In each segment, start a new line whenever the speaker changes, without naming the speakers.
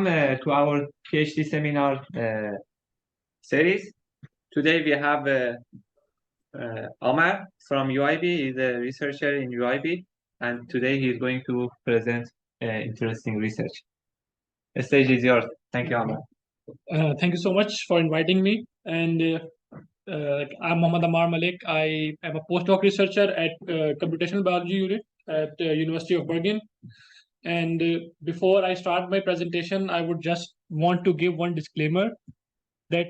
Welcome to our PhD seminar series. Today we have Ammar from UIB. He's a researcher in UIB, and today he's going to present interesting research. The stage is yours. Thank you, Ammar.
Thank you so much for inviting me. And I'm Ammar Malik. I am a postdoc researcher at computational biology unit at University of Bergen. And before I start my presentation, I would just want to give one disclaimer that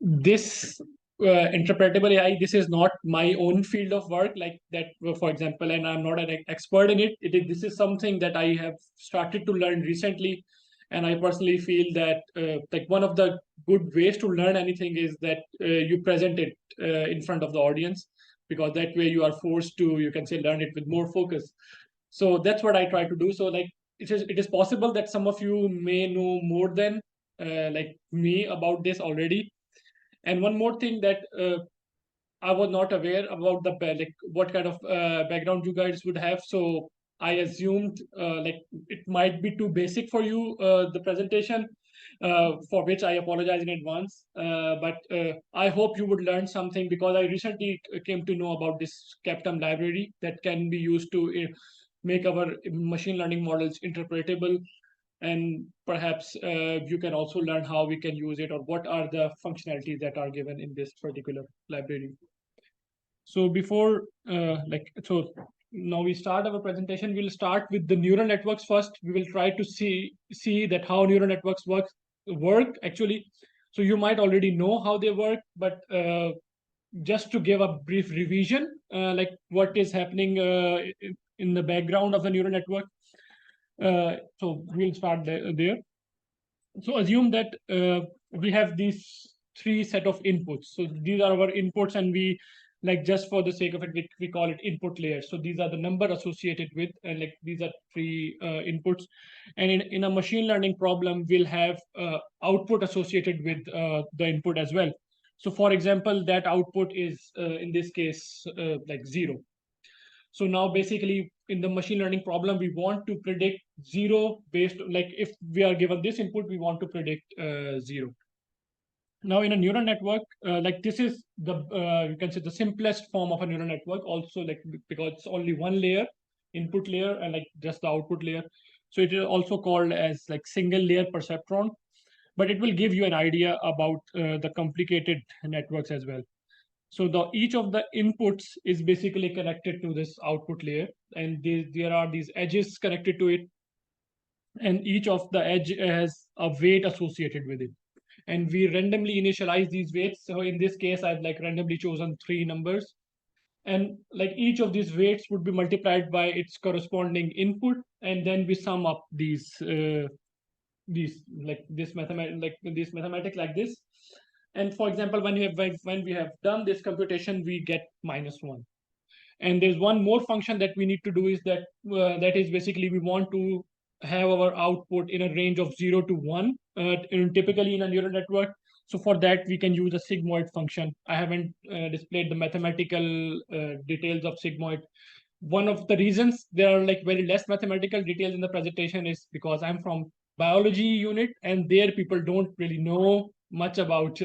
this interpretable AI, this is not my own field of work, like that, for example, and I'm not an expert in it. This is something that I have started to learn recently. And I personally feel that one of the good ways to learn anything is that you present it in front of the audience, because that way you are forced to, you can say, learn it with more focus. So that's what I try to do. So it is possible that some of you may know more than me about this already. And one more thing that I was not aware about what kind of background you guys would have. So I assumed it might be too basic for you, the presentation, for which I apologize in advance. But I hope you would learn something, because I recently came to know about this Captum library that can be used to make our machine learning models interpretable. And perhaps you can also learn how we can use it, or what are the functionalities that are given in this particular library. So before, now we start our presentation. We'll start with the neural networks first. We will try to see that how neural networks work actually. So you might already know how they work, but just to give a brief revision, like what is happening in the background of the neural network. So we'll start there. So assume that we have these three set of inputs. So these are our inputs, and we, just for the sake of it, we call it input layers. So these are the number associated with, and these are three inputs. And in a machine learning problem, we'll have output associated with the input as well. So for example, that output is in this case 0. So now basically in the machine learning problem, we want to predict 0 based, if we are given this input, we want to predict 0. Now in a neural network, this is the, you can say, the simplest form of a neural network, also because it's only one layer, input layer, and just the output layer. So it is also called as single layer perceptron, but it will give you an idea about the complicated networks as well. So each of the inputs is basically connected to this output layer, and there are these edges connected to it, and each of the edge has a weight associated with it. And we randomly initialize these weights. So in this case, I've randomly chosen 3 numbers, and each of these weights would be multiplied by its corresponding input, and then we sum up these mathematics like this. And for example, when we have done this computation, we get -1. And there's one more function that we need to do, is that that is basically we want to have our output in a range of 0 to 1, typically in a neural network. So for that, we can use a sigmoid function. I haven't displayed the mathematical details of sigmoid. One of the reasons there are very less mathematical details in the presentation is because I'm from biology unit, and there people don't really know much about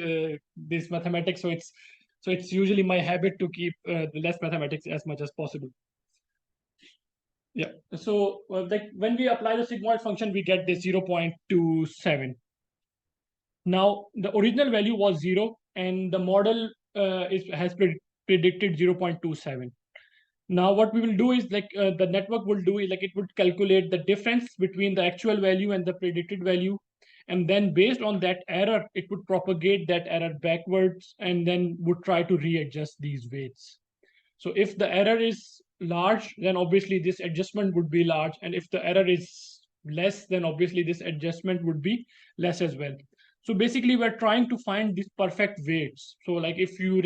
this mathematics. So it's usually my habit to keep the less mathematics as much as possible. Yeah. So when we apply the sigmoid function, we get this 0.27. Now the original value was 0, and the model has predicted 0.27. Now what we will do is the network will do is it would calculate the difference between the actual value and the predicted value. And then based on that error, it would propagate that error backwards, and then would try to readjust these weights. So if the error is large, then obviously this adjustment would be large. And if the error is less, then obviously this adjustment would be less as well. So basically, we're trying to find these perfect weights. So if you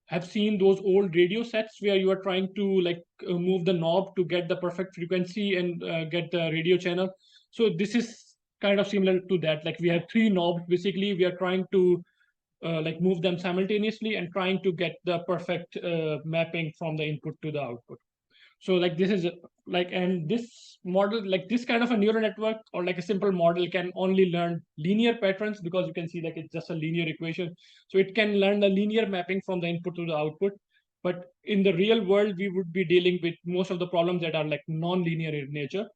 have seen those old radio sets where you are trying to move the knob to get the perfect frequency and get the radio channel. So this is kind of similar to that. We have 3 knobs. Basically, we are trying to move them simultaneously and trying to get the perfect mapping from the input to the output. So like this is and this model, like this kind of a neural network or like a simple model can only learn linear patterns, because you can see like it's just a linear equation. So it can learn the linear mapping from the input to the output. But in the real world, we would be dealing with most of the problems that are like non-linear in nature.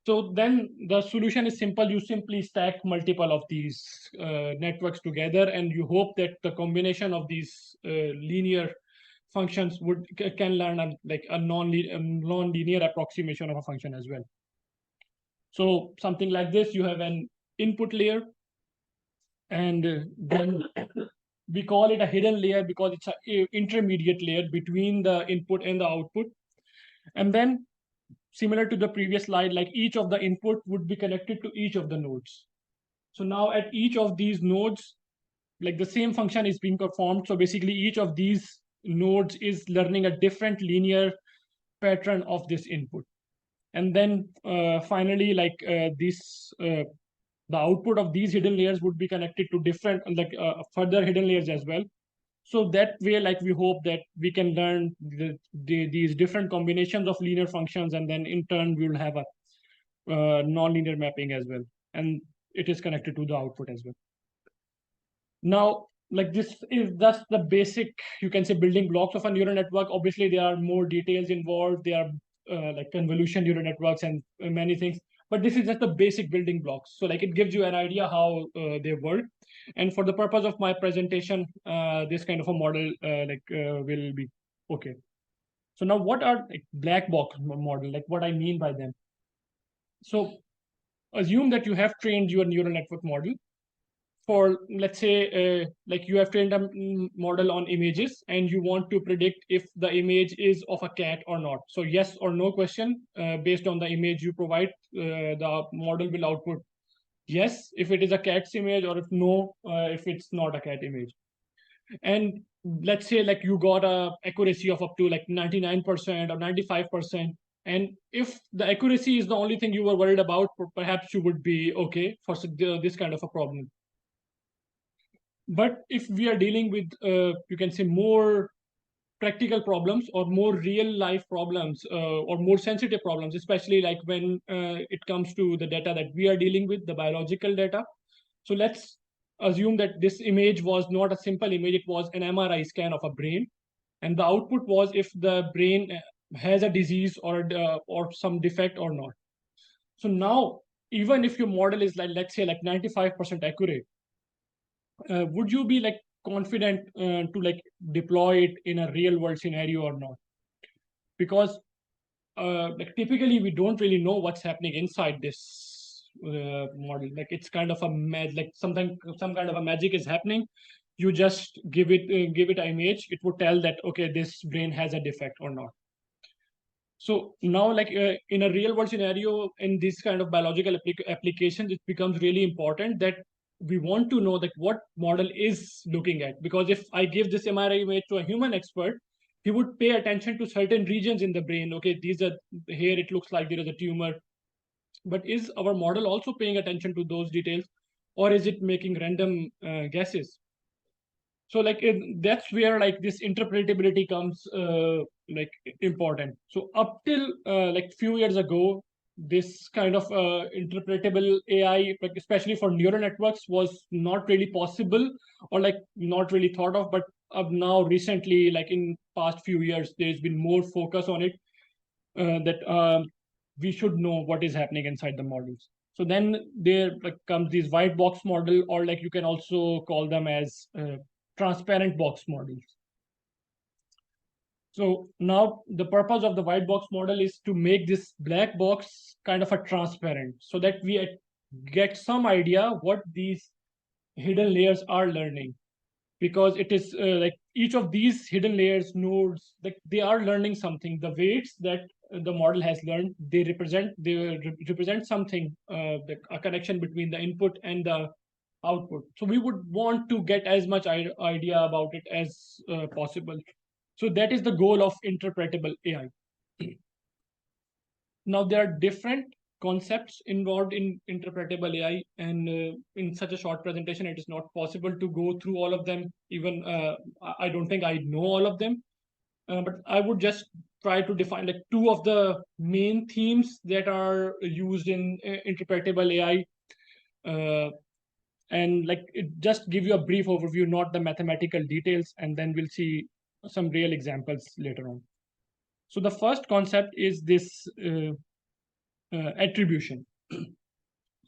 So then the solution is simple. You simply stack multiple of these networks together, and you hope that the combination of these linear functions can learn a non-linear approximation of a function as well. So something like this, you have an input layer, and then we call it a hidden layer because it's an intermediate layer between the input and the output. And then similar to the previous slide, like each of the input would be connected to each of the nodes. So now at each of these nodes, like the same function is being performed. So basically each of these nodes is learning a different linear pattern of this input. And then finally, the output of these hidden layers would be connected to different further hidden layers as well. So that way, like we hope that we can learn these different combinations of linear functions, and then in turn we will have a non-linear mapping as well, and it is connected to the output as well. Now, like this is just the basic, you can say, building blocks of a neural network. Obviously, there are more details involved. There are like convolution neural networks and many things, but this is just the basic building blocks. So like it gives you an idea how they work. And for the purpose of my presentation, this kind of a model will be okay. So now what are like black box model? Like what I mean by them. So assume that you have trained your neural network model for, let's say, like you have trained a model on images and you want to predict if the image is of a cat or not. So yes or no question, based on the image you provide, the model will output yes if it is a cat's image, or if no, if it's not a cat image. And let's say like you got a accuracy of up to like 99% or 95%. And if the accuracy is the only thing you were worried about, perhaps you would be okay for this kind of a problem. But if we are dealing with, you can say, more practical problems or more real life problems, or more sensitive problems, especially like when it comes to the data that we are dealing with, the biological data. So let's assume that this image was not a simple image, it was an MRI scan of a brain. And the output was if the brain has a disease or some defect or not. So now, even if your model is like, let's say like 95% accurate, would you be like confident to like deploy it in a real world scenario or not? Because like typically we don't really know what's happening inside this model. Like it's kind of a some kind of a magic is happening. You just give it an image, it would tell that okay, this brain has a defect or not. So now, like in a real world scenario, in this kind of biological applications, it becomes really important that we want to know that what model is looking at. Because if I give this MRI image to a human expert, he would pay attention to certain regions in the brain. Okay, these are here, it looks like there is a tumor. But is our model also paying attention to those details, or is it making random guesses? So like that's where like this interpretability comes like important. So up till like few years ago, this kind of interpretable AI, like especially for neural networks, was not really possible or like not really thought of. But now recently, like in past few years, there's been more focus on it, that we should know what is happening inside the models. So then there like comes these white box model, or like you can also call them as transparent box models. So now the purpose of the white box model is to make this black box kind of a transparent, so that we get some idea what these hidden layers are learning. Because it is like each of these hidden layers nodes, like they are learning something. The weights that the model has learned, they represent something, a connection between the input and the output. So we would want to get as much idea about it as possible. So that is the goal of interpretable AI. Now there are different concepts involved in interpretable AI, and in such a short presentation, it is not possible to go through all of them. Even I don't think I know all of them, but I would just try to define like two of the main themes that are used in interpretable AI. And like just give you a brief overview, not the mathematical details, and then we'll see some real examples later on. So the first concept is this attribution.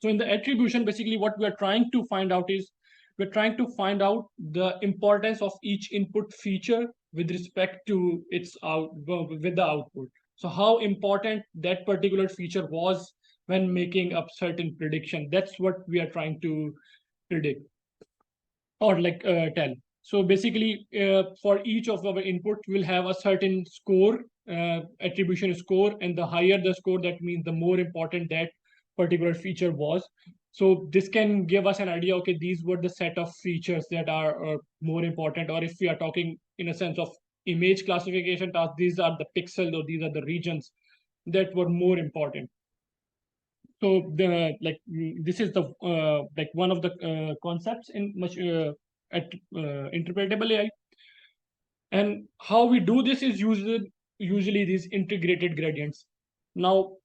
So in the attribution, basically what we are trying to find out is we're trying to find out the importance of each input feature with respect to its with the output. So how important that particular feature was when making a certain prediction. That's what we are trying to predict or like tell. So basically, for each of our input, we'll have a certain score, attribution score, and the higher the score, that means the more important that particular feature was. So this can give us an idea, okay, these were the set of features that are more important, or if we are talking in a sense of image classification task, these are the pixels or these are the regions that were more important. So the like this is the like one of the concepts in interpretable AI. And how we do this is usually these integrated gradients. Now,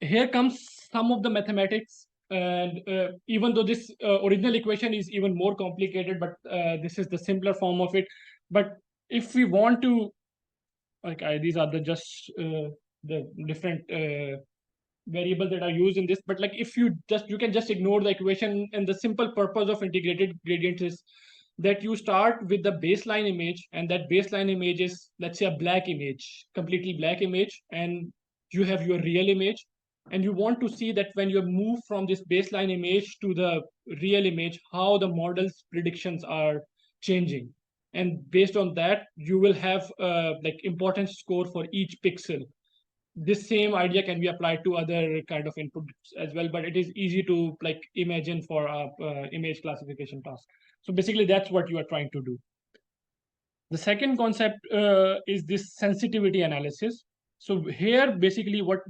here comes some of the mathematics, and even though this original equation is even more complicated, but this is the simpler form of it. But if we want to, like these are the just the different variables that are used in this, but like if you can just ignore the equation, and the simple purpose of integrated gradients is that you start with the baseline image, and that baseline image is, let's say, a black image, completely black image, and you have your real image, and you want to see that when you move from this baseline image to the real image, how the model's predictions are changing. And based on that, you will have like importance score for each pixel. This same idea can be applied to other kind of inputs as well, but it is easy to like imagine for a image classification task. So basically that's what you are trying to do. The second concept is this sensitivity analysis. So here basically what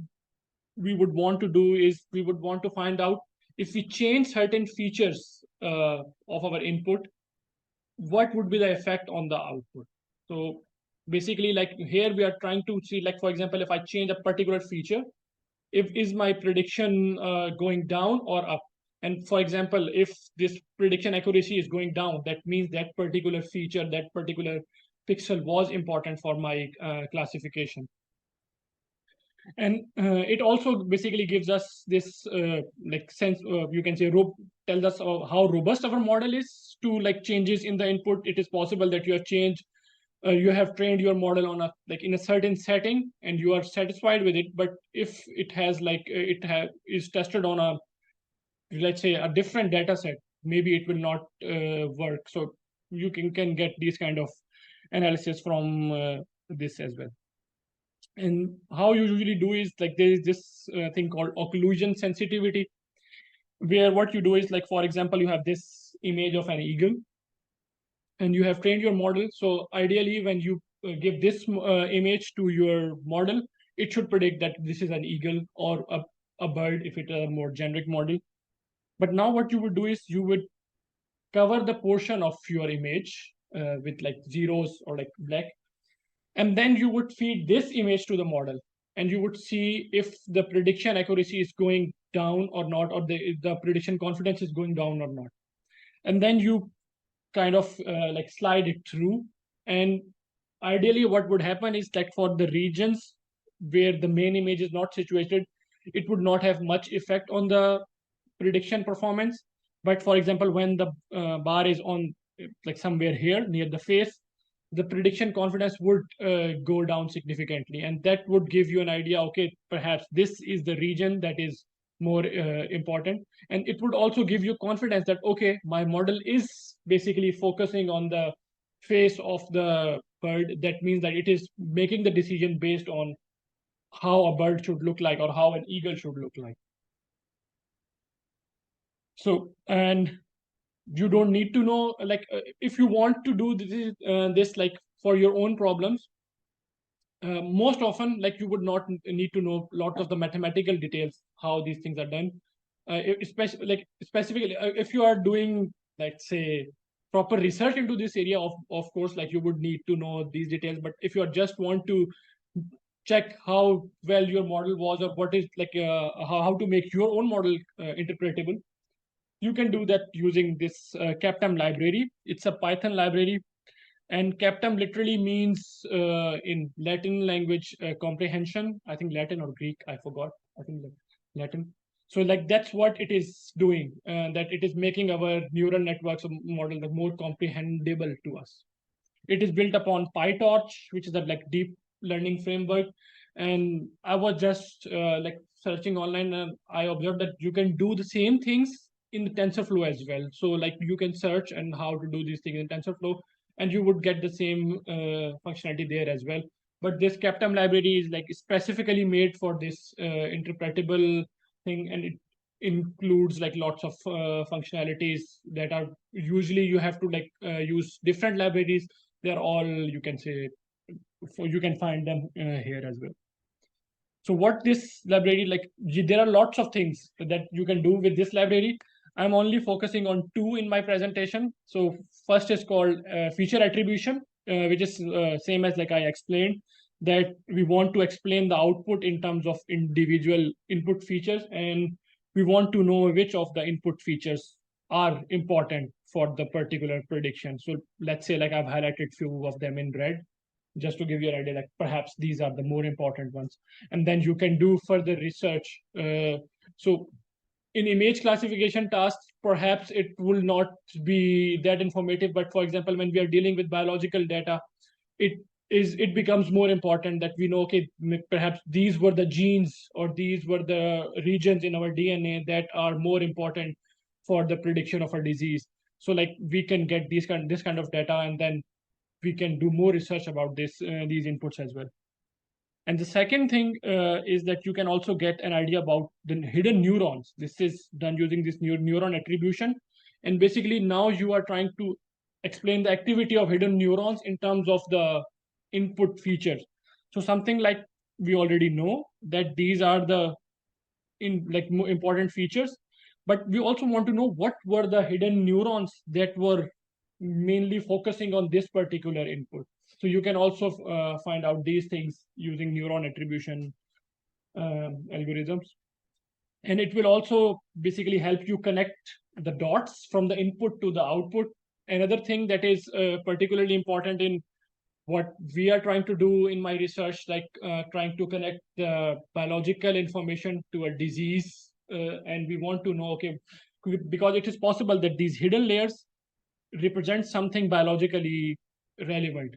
we would want to do is we would want to find out if we change certain features of our input, what would be the effect on the output. So basically, like here we are trying to see, like for example, if I change a particular feature, if is my prediction going down or up. And for example, if this prediction accuracy is going down, that means that particular feature, that particular pixel was important for my classification. And it also basically gives us this like sense, you can say, tells us how robust our model is to like changes in the input. It is possible that you have changed, you have trained your model on a like in a certain setting and you are satisfied with it, but if it has like is tested on a, let's say, a different data set, maybe it will not work. So you can get these kind of analysis from this as well. And how you usually do is like there is this thing called occlusion sensitivity, where what you do is, like for example, you have this image of an eagle and you have trained your model. So ideally when you give this image to your model, it should predict that this is an eagle or a bird if it's a more generic model. But now what you would do is you would cover the portion of your image with like zeros or like black, and then you would feed this image to the model and you would see if the prediction accuracy is going down or not, or the prediction confidence is going down or not. And then you kind of like slide it through. And ideally what would happen is like for the regions where the main image is not situated, it would not have much effect on the prediction performance. But for example, when the bar is on like somewhere here near the face, the prediction confidence would go down significantly, and that would give you an idea, okay, perhaps this is the region that is more important. And it would also give you confidence that, okay, my model is basically focusing on the face of the bird. That means that it is making the decision based on how a bird should look like or how an eagle should look like. So, and you don't need to know, like if you want to do this like for your own problems, most often like you would not need to know a lot of the mathematical details how these things are done, especially like specifically if you are doing, let's say, proper research into this area, of course, like you would need to know these details. But if you just want to check how well your model was, or what is like how to make your own model interpretable. You can do that using this Captum library. It's a Python library, and Captum literally means in Latin language comprehension. I think Latin or Greek, I forgot. I think Latin. So like that's what it is doing, that it is making our neural networks model more comprehensible to us. It is built upon PyTorch, which is a like deep learning framework. And I was just like searching online, and I observed that you can do the same things in the TensorFlow as well. So like you can search and how to do these things in TensorFlow, and you would get the same functionality there as well. But this Captum library is like specifically made for this interpretable thing, and it includes like lots of functionalities that are usually you have to like use different libraries. They're all, you can say, you can find them here as well. So what this library, like there are lots of things that you can do with this library. I'm only focusing on two in my presentation. So first is called feature attribution, which is same as like I explained, that we want to explain the output in terms of individual input features, and we want to know which of the input features are important for the particular prediction. So let's say like I've highlighted few of them in red, just to give you an idea, like perhaps these are the more important ones. And then you can do further research. So in image classification tasks, perhaps it will not be that informative. But for example, when we are dealing with biological data, it becomes more important that we know, okay, perhaps these were the genes or these were the regions in our DNA that are more important for the prediction of a disease. So like we can get this kind of data, and then we can do more research about these inputs as well. And the second thing is that you can also get an idea about the hidden neurons. This is done using this neuron attribution. And basically now you are trying to explain the activity of hidden neurons in terms of the input features. So something like we already know that these are the more important features, but we also want to know what were the hidden neurons that were mainly focusing on this particular input. So you can also find out these things using neuron attribution algorithms. And it will also basically help you connect the dots from the input to the output. Another thing that is particularly important in what we are trying to do in my research, like trying to connect the biological information to a disease. And we want to know, okay, because it is possible that these hidden layers represent something biologically relevant.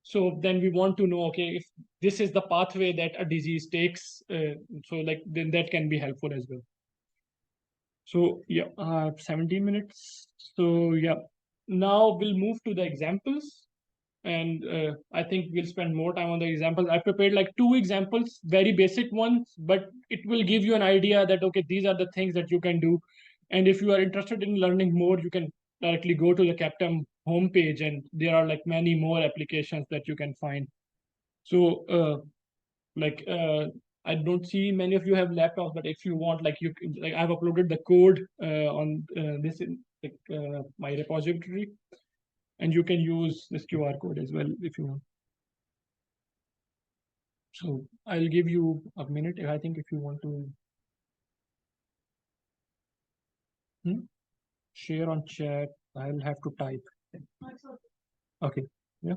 So then we want to know, okay, if this is the pathway that a disease takes, so like then that can be helpful as well. So yeah, 17 minutes. So yeah, now we'll move to the examples. And I think we'll spend more time on the examples. I prepared like 2 examples, very basic ones, but it will give you an idea that, okay, these are the things that you can do. And if you are interested in learning more, you can directly go to the Captum homepage, and there are like many more applications that you can find. So like I don't see many of you have laptops, but if you want, like you can, like I've uploaded the code on this in like my repository, and you can use this QR code as well if you want. So I'll give you a minute, I think, if you want to share on chat. I'll have to type. Okay. Yeah.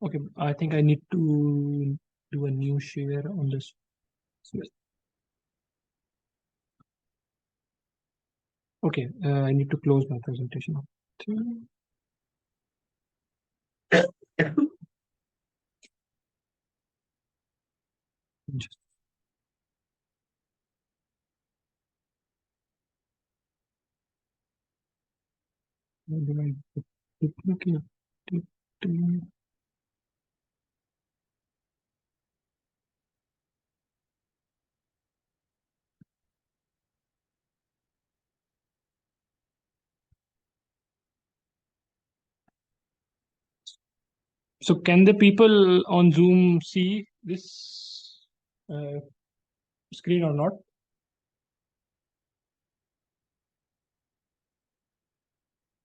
Okay. I think I need to do a new share on this. Okay. I need to close my presentation. Just okay. So can the people on Zoom see this screen or not?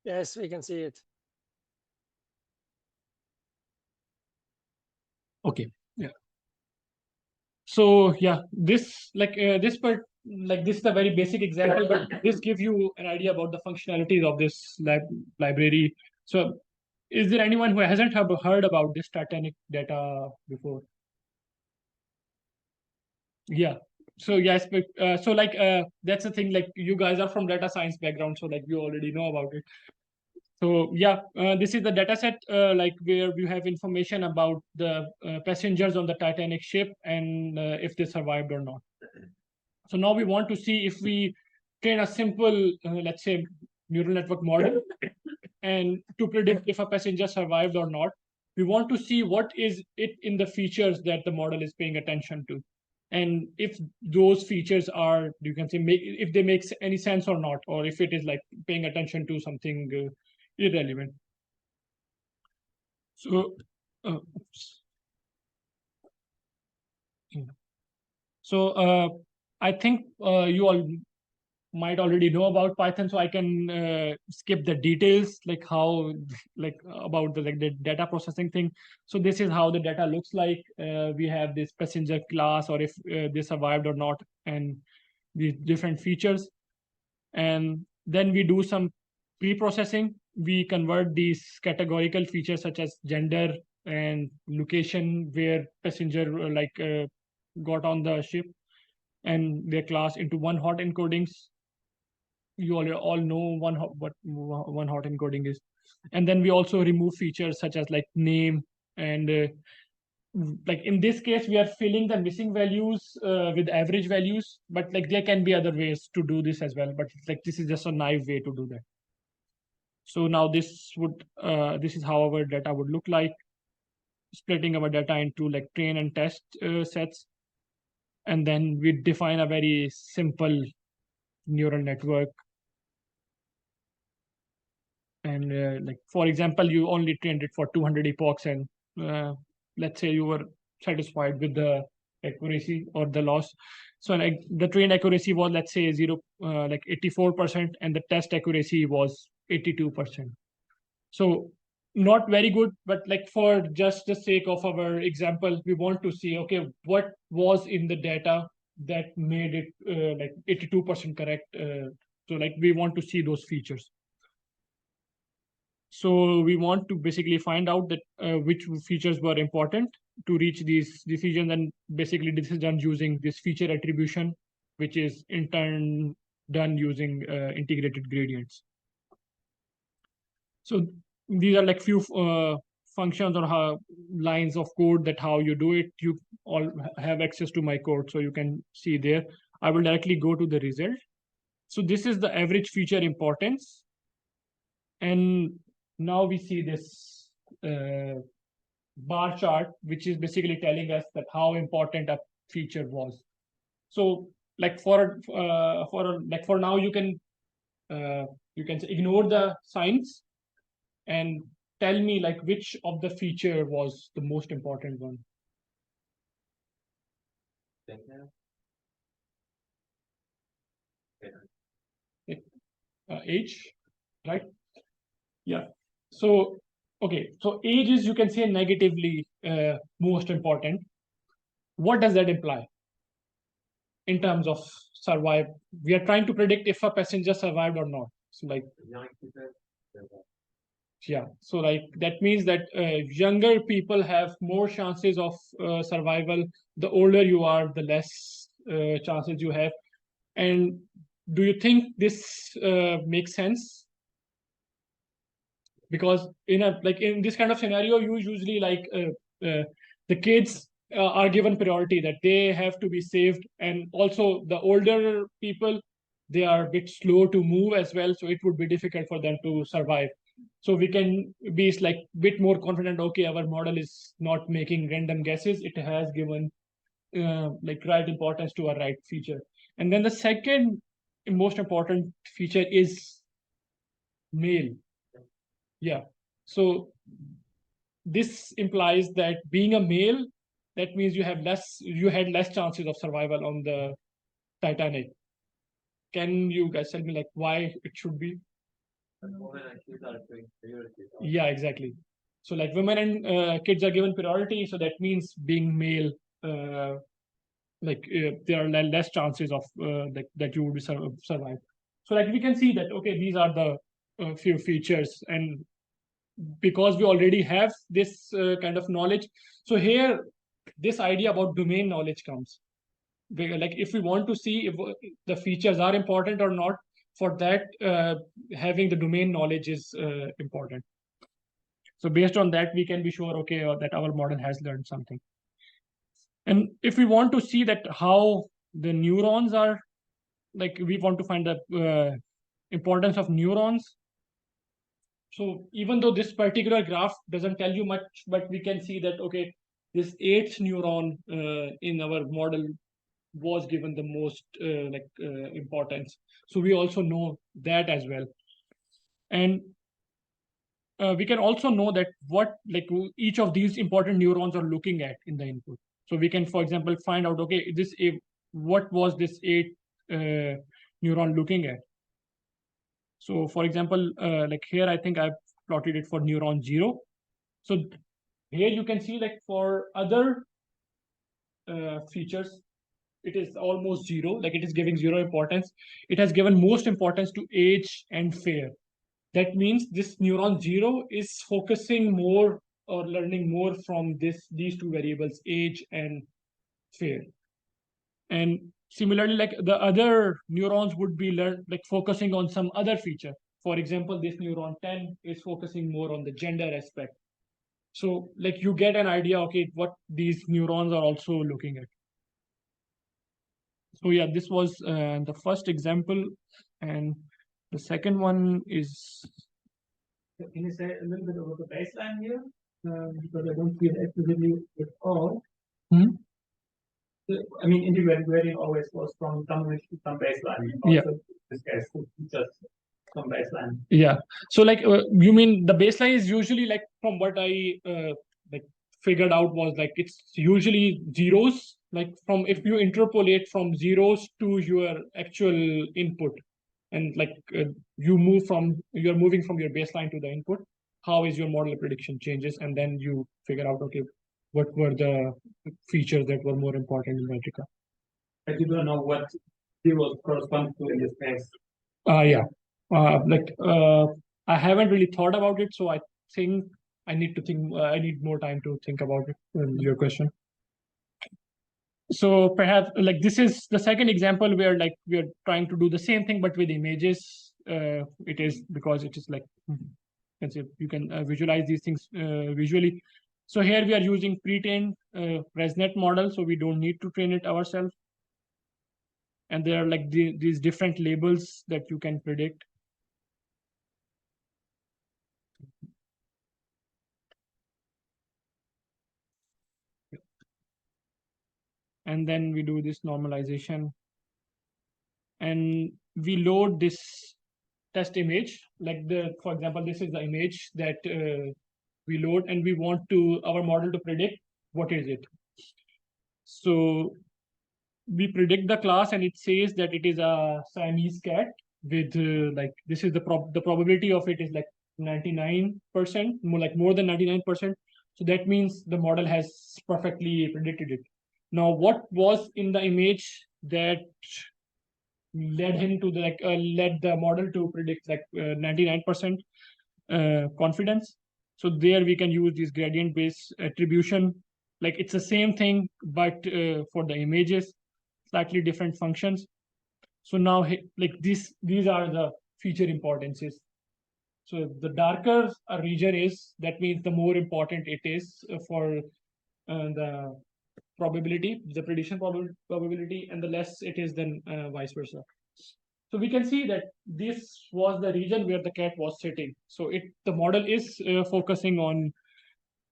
Yes, we can see it.
Okay, yeah. So yeah, this this part this is a very basic example, but this gives you an idea about the functionalities of this library. So is there anyone who hasn't heard about this Titanic data before? Yeah. So yes, but that's the thing. Like you guys are from data science background, so like you already know about it. So yeah, this is the data set where we have information about the passengers on the Titanic ship and if they survived or not. So now we want to see if we train a simple, let's say, neural network model and to predict if a passenger survived or not. We want to see what is it in the features that the model is paying attention to. And if those features are, you can say, if they make any sense or not, or if it is like paying attention to something irrelevant. So, oops. So I think you all might already know about Python, so I can skip the details like how about the data processing thing. So this is how the data looks like. We have this passenger class, or if they survived or not, and these different features. And then we do some pre-processing. We convert these categorical features such as gender and location where passenger got on the ship and their class into one hot encodings. You all know what one hot encoding is. And then we also remove features such as like name and like in this case we are filling the missing values with average values, but like there can be other ways to do this as well, but like this is just a naive way to do that. So now this is how our data would look like, splitting our data into like train and test sets, and then we define a very simple neural network. And like for example, you only trained it for 200 epochs, and let's say you were satisfied with the accuracy or the loss. So like the train accuracy was, let's say, 84%, and the test accuracy was 82%. So not very good, but like for just the sake of our example, we want to see, okay, what was in the data that made it like 82% correct. So like we want to see those features. So we want to basically find out that which features were important to reach these decisions, and basically this is done using this feature attribution, which is in turn done using integrated gradients. So these are like few functions or how lines of code that how you do it. You all have access to my code, so you can see there. I will directly go to the result. So this is the average feature importance. And now we see this bar chart, which is basically telling us that how important a feature was. So like for now, you can ignore the signs and tell me like which of the feature was the most important one. Age, right? Yeah. So okay, so age is, you can say, negatively most important. What does that imply in terms of survive? We are trying to predict if a passenger survived or not. So like, yeah, so like that means that younger people have more chances of survival. The older you are, the less chances you have. And do you think this makes sense? Because in this kind of scenario, you usually the kids are given priority, that they have to be saved, and also the older people, they are a bit slow to move as well, so it would be difficult for them to survive. So we can be like bit more confident, okay, our model is not making random guesses, it has given like right importance to a right feature. And then the second most important feature is male. Yeah. So this implies that being a male, that means you had less chances of survival on the Titanic. Can you guys tell me like why it should be? Yeah, exactly. So like women and kids are given priority, so that means being male, there are less chances of that you would survive. So like we can see that okay, these are the few features, and because we already have this kind of knowledge, so here this idea about domain knowledge comes. Like if we want to see if the features are important or not, for that having the domain knowledge is important. So based on that, we can be sure, okay, that our model has learned something. And if we want to see that how the neurons are, like we want to find the importance of neurons. So even though this particular graph doesn't tell you much, but we can see that, okay, this 8th neuron in our model was given the most importance. So we also know that as well. And we can also know that what each of these important neurons are looking at in the input. So we can, for example, find out, okay, what was this 8th neuron looking at? So for example, like here, I think I've plotted it for neuron 0. So here you can see like for other features, it is almost 0, like it is giving 0 importance. It has given most importance to age and fair. That means this neuron 0 is focusing more or learning more from these two variables, age and fair. And similarly, like the other neurons would be focusing on some other feature. For example, this neuron 10 is focusing more on the gender aspect. So like you get an idea, okay, what these neurons are also looking at. So yeah, this was the first example, and the second one is.
Can you say a little bit about the baseline here? Because I don't see it explicitly at all. I mean, integrated gradient always goes from some ridge to some baseline.
Yeah.
Also, this case, just some baseline.
Yeah. So like you mean the baseline is usually like from what I figured out was like it's usually zeros. Like from if you interpolate from zeros to your actual input, and like you're moving from your baseline to the input, how is your model prediction changes, and then you figure out, okay, what were the features that were more important in Metrica.
But you don't know what zeros correspond to in this case.
Yeah. I haven't really thought about it, so I think I need to think. I need more time to think about it. Your question. So perhaps like this is the second example where like we are trying to do the same thing but with images. It is because it is like you can visualize these things visually. So here we are using pre-trained ResNet model, so we don't need to train it ourselves. And there are like these different labels that you can predict. And then we do this normalization. And we load this test image, for example, this is the image that we load, and we want our model to predict what is it. So we predict the class, and it says that it is a Siamese cat with this is the probability of it is like 99%, more than 99%. So that means the model has perfectly predicted it. Now, what was in the image that led him to led the model to predict 99% confidence? So there we can use this gradient based attribution. Like it's the same thing, but for the images, slightly different functions. So now like these are the feature importances. So the darker a region is, that means the more important it is for the probability, the prediction probability, and the less it is, then vice versa. So we can see that this was the region where the cat was sitting. So the model is focusing on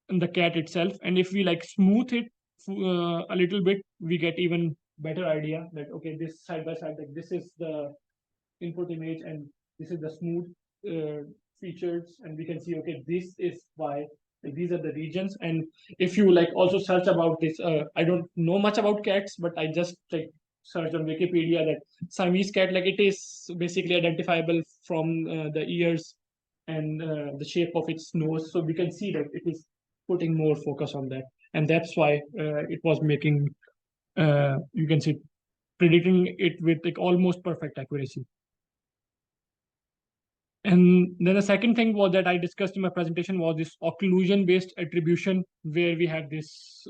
the cat itself. And if we like smooth it a little bit, we get even better idea that, okay, this side by side, like this is the input image and this is the smooth features. And we can see, okay, this is why Like these are the regions, and if you like also search about this, I don't know much about cats, but I just like search on Wikipedia that Siamese cat, like it is basically identifiable from the ears and the shape of its nose, so we can see that it is putting more focus on that, and that's why it was making you can see predicting it with like almost perfect accuracy. And then the second thing was that I discussed in my presentation was this occlusion-based attribution, where we have this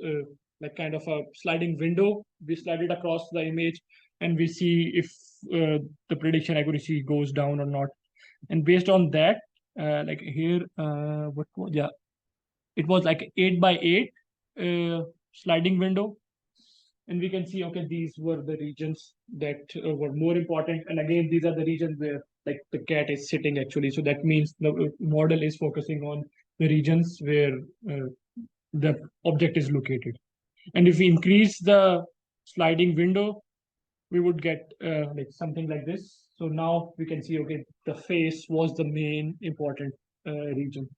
like kind of a sliding window. We slide it across the image, and we see if the prediction accuracy goes down or not. And based on that, like here, what was, yeah, it was like 8x8 sliding window, and we can see, okay, these were the regions that were more important. And again, these are the regions where like the cat is sitting actually. So that means the model is focusing on the regions where the object is located. And if we increase the sliding window, we would get like something like this. So now we can see, okay, the face was the main important region.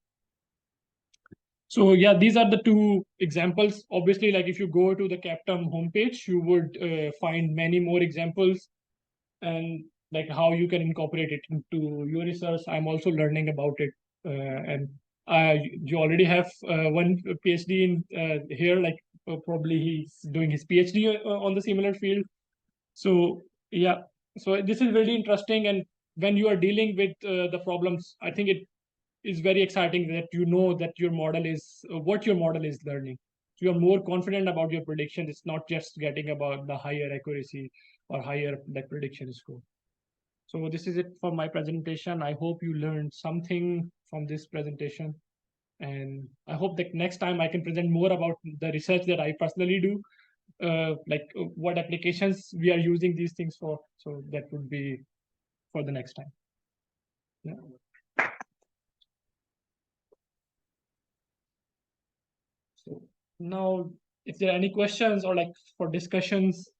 So yeah, these are the two examples. Obviously, like if you go to the Captum homepage, you would find many more examples, and like how you can incorporate it into your research. I'm also learning about it, and you already have one PhD in here. Like probably he's doing his PhD on the similar field. So yeah, so this is really interesting. And when you are dealing with the problems, I think it is very exciting that you know that your model is what your model is learning. So you're more confident about your prediction. It's not just getting about the higher accuracy or higher like prediction score. So this is it for my presentation. I hope you learned something from this presentation. And I hope that next time I can present more about the research that I personally do, what applications we are using these things for. So that would be for the next time. Yeah. So now, if there are any questions or like for discussions,